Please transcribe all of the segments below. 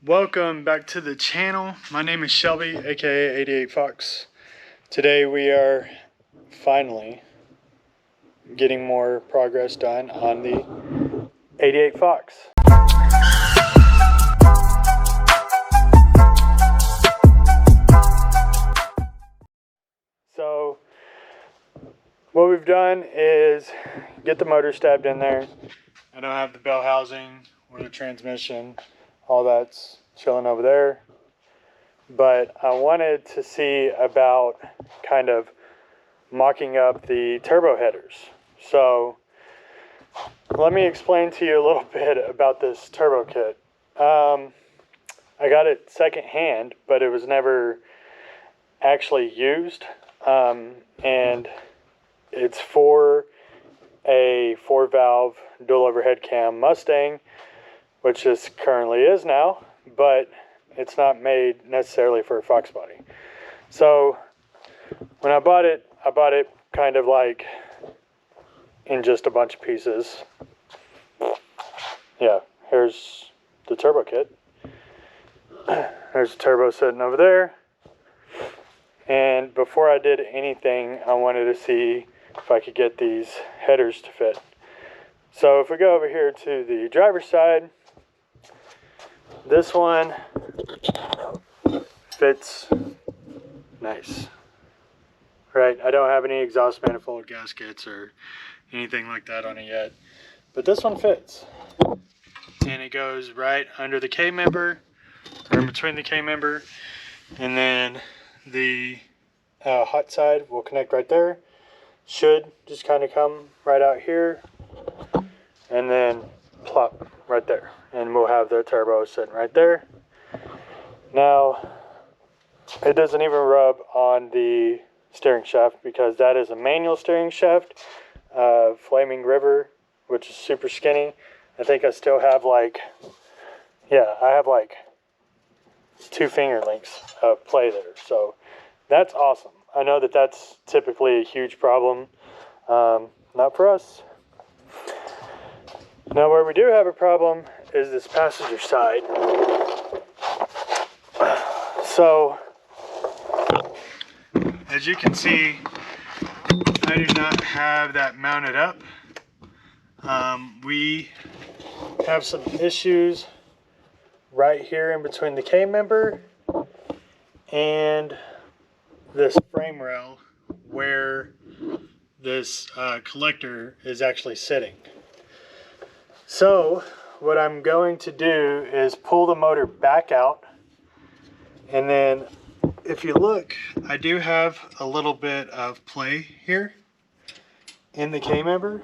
Welcome back to the channel. My name is Shelby, aka 88 Fox. Today we are finally getting more progress done on the 88 Fox. So what we've done is get the motor stabbed in there. I don't have the bell housing or the transmission. All that's chilling over there. But I wanted to see about kind of mocking up the turbo headers. So let me explain to you a little bit about this turbo kit. I got it secondhand, but it was never actually used. And it's for a 4-valve dual overhead cam Mustang, which this currently is now, but it's not made necessarily for a Foxbody. So when I bought it kind of like in just a bunch of pieces. Yeah, here's the turbo kit. There's the turbo sitting over there. And before I did anything, I wanted to see if I could get these headers to fit. So if we go over here to the driver's side, this one fits nice. Right, I don't have any exhaust manifold gaskets or anything like that on it yet, but this one fits. And it goes right under the K-member, or in between the K-member, and then the hot side will connect right there. Should just kind of come right out here, and then plop right there. And we'll have the turbo sitting right there. Now, it doesn't even rub on the steering shaft because that is a manual steering shaft, Flaming River, which is super skinny. I think I still have I have like 2 finger lengths of play there. So that's awesome. I know that that's typically a huge problem. Not for us. Now where we do have a problem is this passenger side. So, as you can see, I do not have that mounted up. We have some issues right here in between the K-member and this frame rail where this collector is actually sitting. So what I'm going to do is pull the motor back out, and then if you look, I do have a little bit of play here in the K-member.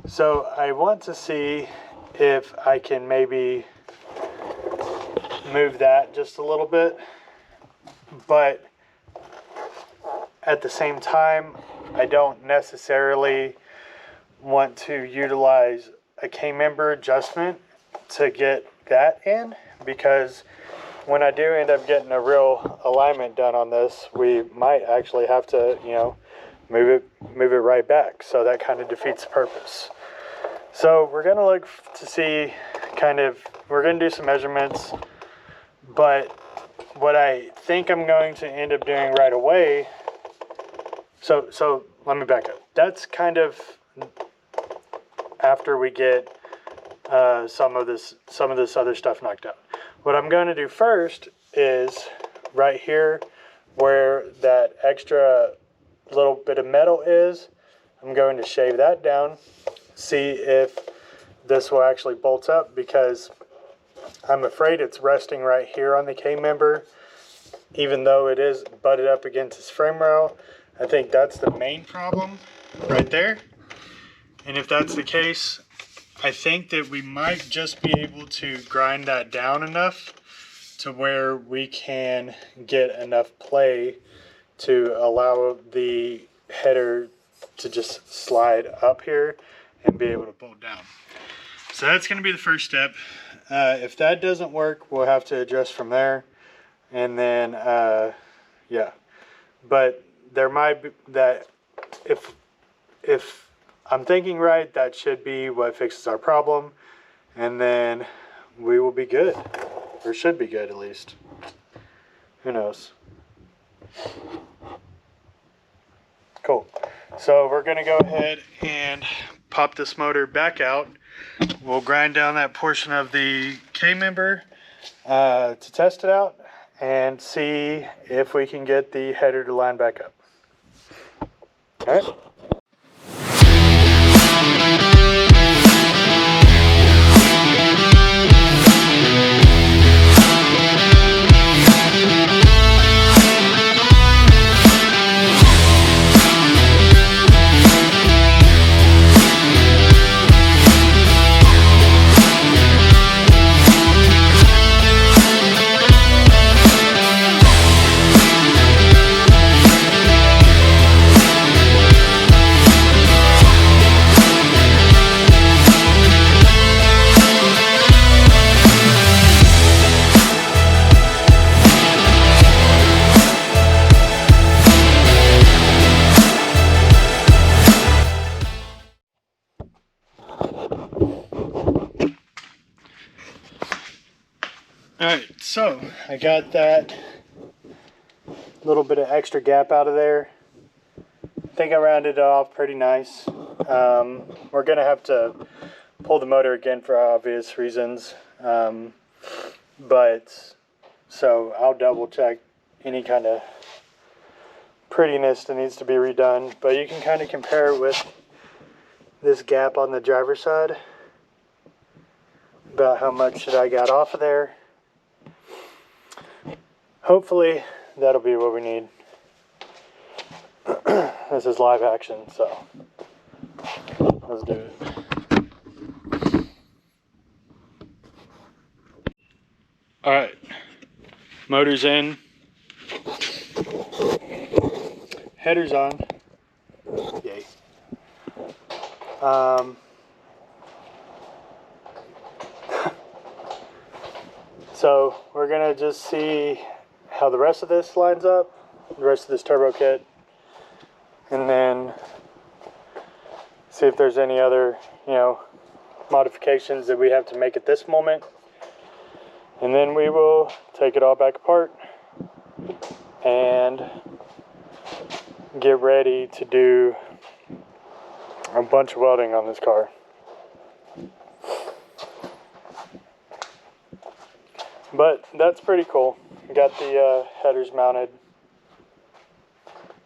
So I want to see if I can maybe move that just a little bit, but at the same time, I don't necessarily want to utilize a K-member adjustment to get that in, because when I do end up getting a real alignment done on this, we might actually have to, move it right back. So that kind of defeats the purpose. So we're gonna look to see we're gonna do some measurements, but what I think I'm going to end up doing right away. So let me back up. That's kind of after we get some of this other stuff knocked out. What I'm going to do first is right here where that extra little bit of metal is, I'm going to shave that down, see if this will actually bolt up, because I'm afraid it's resting right here on the K-member, even though it is butted up against this frame rail. I think that's the main problem right there. And if that's the case, I think that we might just be able to grind that down enough to where we can get enough play to allow the header to just slide up here and be able to bolt down. So that's going to be the first step. If that doesn't work, we'll have to adjust from there. And then, yeah. But there might be that, if I'm thinking right, that should be what fixes our problem. And then we will be good, or should be good at least. Who knows? Cool. So we're gonna go ahead and pop this motor back out. We'll grind down that portion of the K-member to test it out and see if we can get the header to line back up. All right. Alright, so I got that little bit of extra gap out of there. I think I rounded it off pretty nice. We're going to have to pull the motor again for obvious reasons. But so I'll double check any kind of prettiness that needs to be redone. But you can kind of compare it with this gap on the driver's side. About how much that I got off of there. Hopefully that'll be what we need. This is live action, so let's do it. Alright, motor's in, header's on, yay. So we're gonna just see how the rest of this lines up, the rest of this turbo kit, and then see if there's any other, modifications that we have to make at this moment. And then we will take it all back apart and get ready to do a bunch of welding on this car. But that's pretty cool. Got the headers mounted.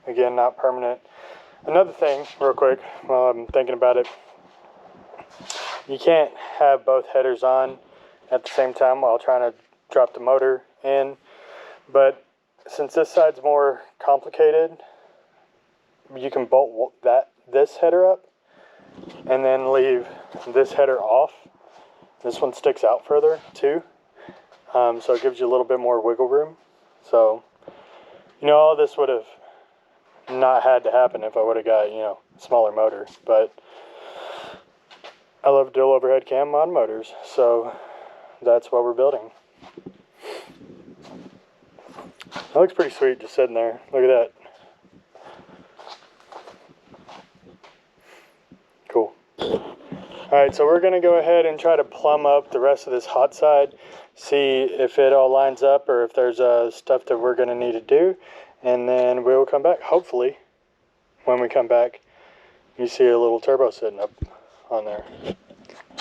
Again, not permanent. Another thing, real quick, while I'm thinking about it, you can't have both headers on at the same time while trying to drop the motor in. But since this side's more complicated, you can bolt this header up and then leave this header off. This one sticks out further too. So it gives you a little bit more wiggle room. So, all this would have not had to happen if I would have got, a smaller motor. But I love dual overhead cam on motors, so that's what we're building. That looks pretty sweet just sitting there. Look at that. Cool. Alright, so we're going to go ahead and try to plumb up the rest of this hot side, see if it all lines up or if there's stuff that we're going to need to do, and then we'll come back. Hopefully, when we come back, you see a little turbo sitting up on there.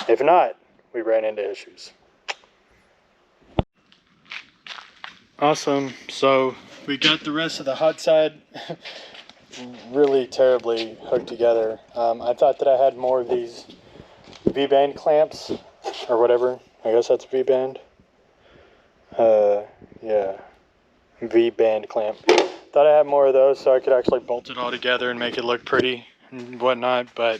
If not, we ran into issues. Awesome. So we got the rest of the hot side really terribly hooked together. I thought that I had more of these V-band clamps or whatever. I guess that's V-band. Yeah, V-band clamp. Thought I had more of those so I could actually bolt it all together and make it look pretty and whatnot, but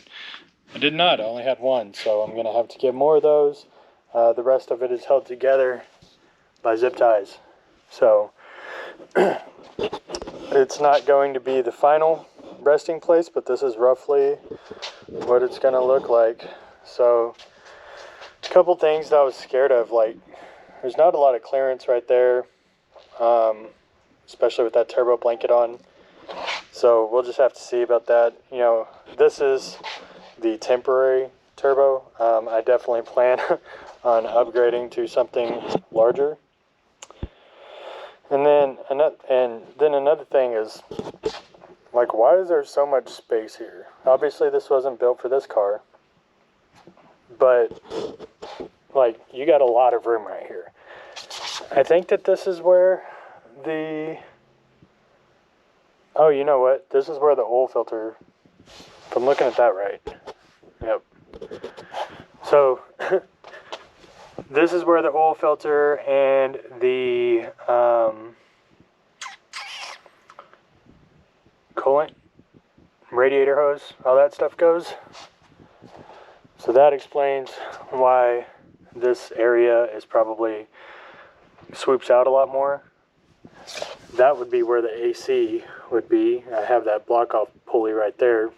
I did not. I only had one, so I'm gonna have to get more of those. The rest of it is held together by zip ties. So it's not going to be the final resting place, but this is roughly what it's gonna look like. So a couple things that I was scared of, like there's not a lot of clearance right there, especially with that turbo blanket on. So we'll just have to see about that. This is the temporary turbo. I definitely plan on upgrading to something larger. And then another thing is, like, why is there so much space here? Obviously this wasn't built for this car, but like, you got a lot of room right here. I think that this is where the, oh, you know what? This is where the oil filter, if I'm looking at that right. Yep. So this is where the oil filter and the coolant, radiator hose, all that stuff goes. So that explains why this area is probably swoops out a lot more. That would be where the AC would be. I have that block off pulley right there.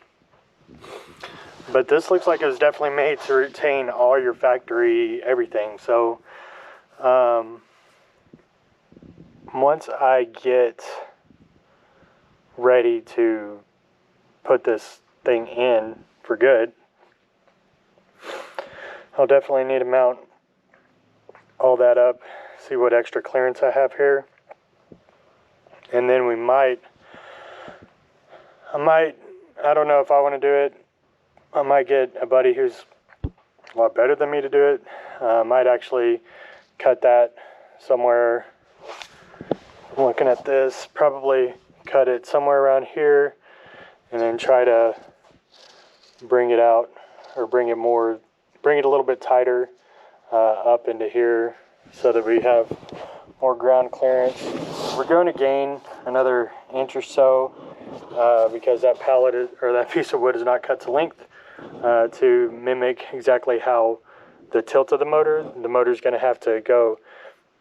But this looks like it was definitely made to retain all your factory everything. So once I get ready to put this thing in for good, I'll definitely need to mount all that up, see what extra clearance I have here. And then I don't know if I want to do it. I might get a buddy who's a lot better than me to do it. Might actually cut that somewhere. I'm looking at this, probably cut it somewhere around here and then try to bring it out, or bring it a little bit tighter up into here so that we have more ground clearance. We're going to gain another inch or so because that pallet or that piece of wood is not cut to length to mimic exactly how the tilt of the motor is going to have to go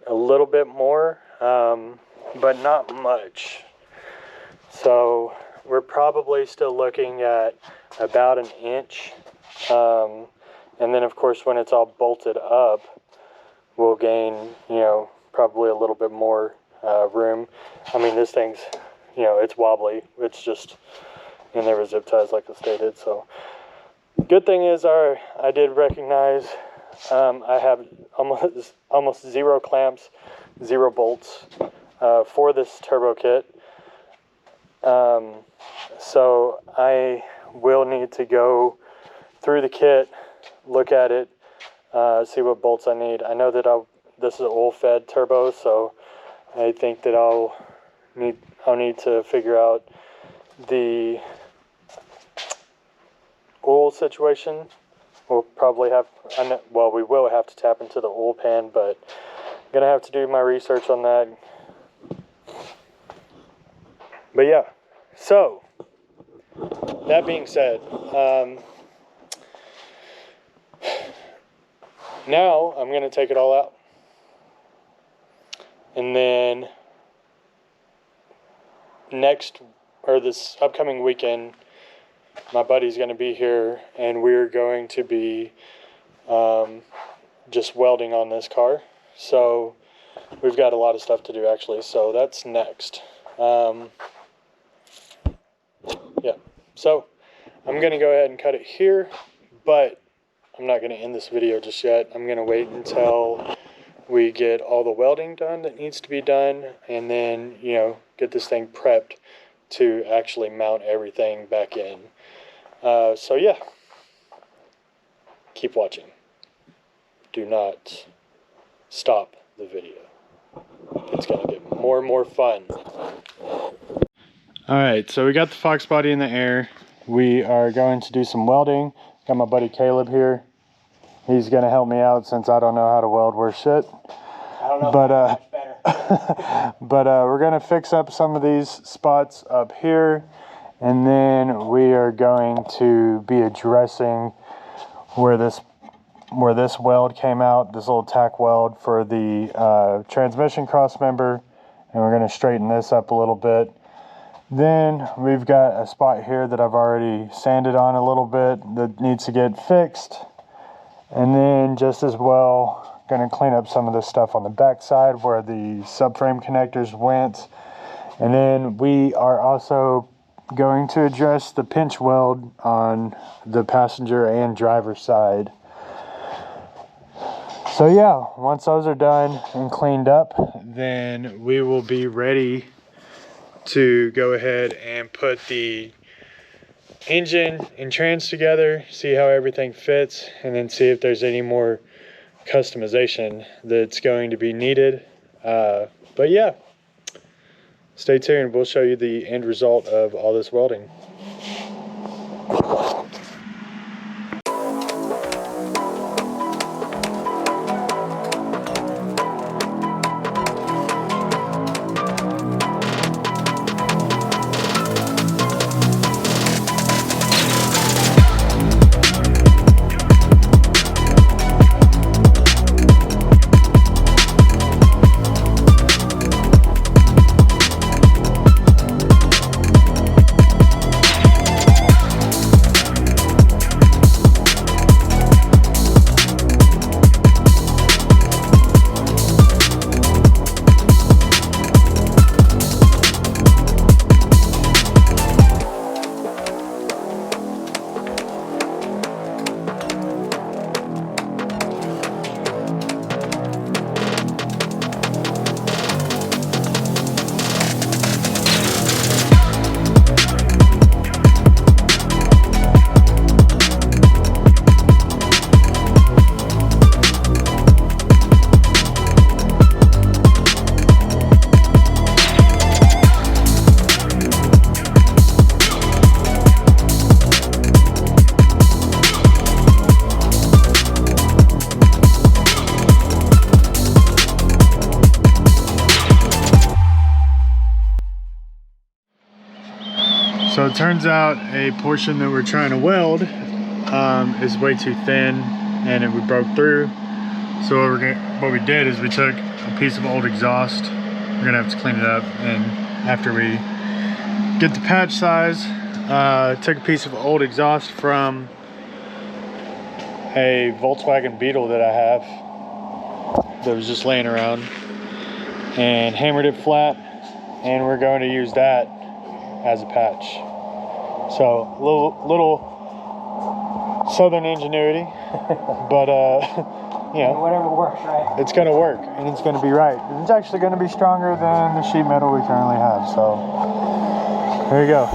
a little bit more, but not much. So we're probably still looking at about an inch. And then of course when it's all bolted up, we'll gain, probably a little bit more room. I mean, this thing's, it's wobbly. It's just, and there were zip ties like I stated. So good thing is I did recognize I have almost 0 clamps, 0 bolts for this turbo kit. So I will need to go through the kit, look at it, see what bolts I need. I know that this is an oil-fed turbo, so I think that I'll need to figure out the oil situation. We'll probably have, we will have to tap into the oil pan, but I'm gonna have to do my research on that. But yeah, so that being said, now I'm gonna take it all out, and then this upcoming weekend, my buddy's going to be here, and we're going to be just welding on this car. So we've got a lot of stuff to do, actually, so that's next. Yeah, so I'm going to go ahead and cut it here, but I'm not going to end this video just yet. I'm going to wait until we get all the welding done that needs to be done, and then, get this thing prepped to actually mount everything back in. So yeah, keep watching. Do not stop the video. It's going to get more and more fun. Alright, so we got the Foxbody in the air. We are going to do some welding. Got my buddy Caleb here. He's going to help me out since I don't know how to weld worth shit. I don't know, but much better. But we're going to fix up some of these spots up here, and then we are going to be addressing where this weld came out, this little tack weld for the transmission cross member, and we're going to straighten this up a little bit. Then we've got a spot here that I've already sanded on a little bit that needs to get fixed, and then just as well going to clean up some of this stuff on the back side where the subframe connectors went. And then we are also going to address the pinch weld on the passenger and driver side. So yeah, once those are done and cleaned up, then we will be ready to go ahead and put the engine and trans together, see how everything fits, and then see if there's any more customization that's going to be needed. But yeah, stay tuned. We'll show you the end result of all this welding. So it turns out a portion that we're trying to weld is way too thin, and we broke through. So what we did is we took a piece of old exhaust. We're gonna have to clean it up, and after we get the patch size, took a piece of old exhaust from a Volkswagen Beetle that I have that was just laying around, and hammered it flat, and we're going to use that as a patch. So little southern ingenuity, but you know, whatever works, right? it's gonna work, and it's gonna be right. It's actually gonna be stronger than the sheet metal we currently have. So there you go.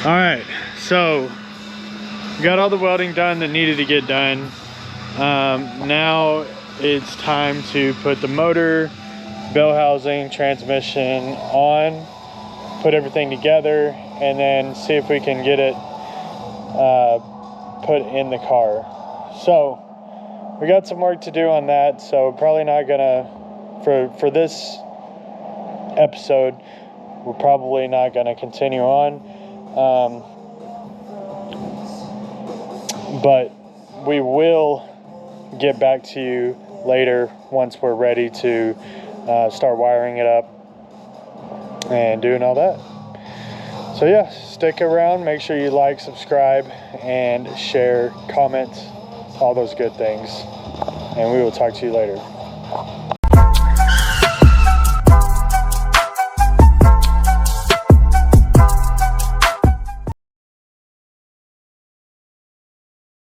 All right, so we got all the welding done that needed to get done. Now it's time to put the motor, bell housing, transmission on, put everything together, and then see if we can get it put in the car. So we got some work to do on that, so probably not gonna, for this episode, we're probably not gonna continue on. But we will get back to you later once we're ready to start wiring it up and doing all that. So yeah, stick around, make sure you like, subscribe, and share, comment, all those good things. And we will talk to you later.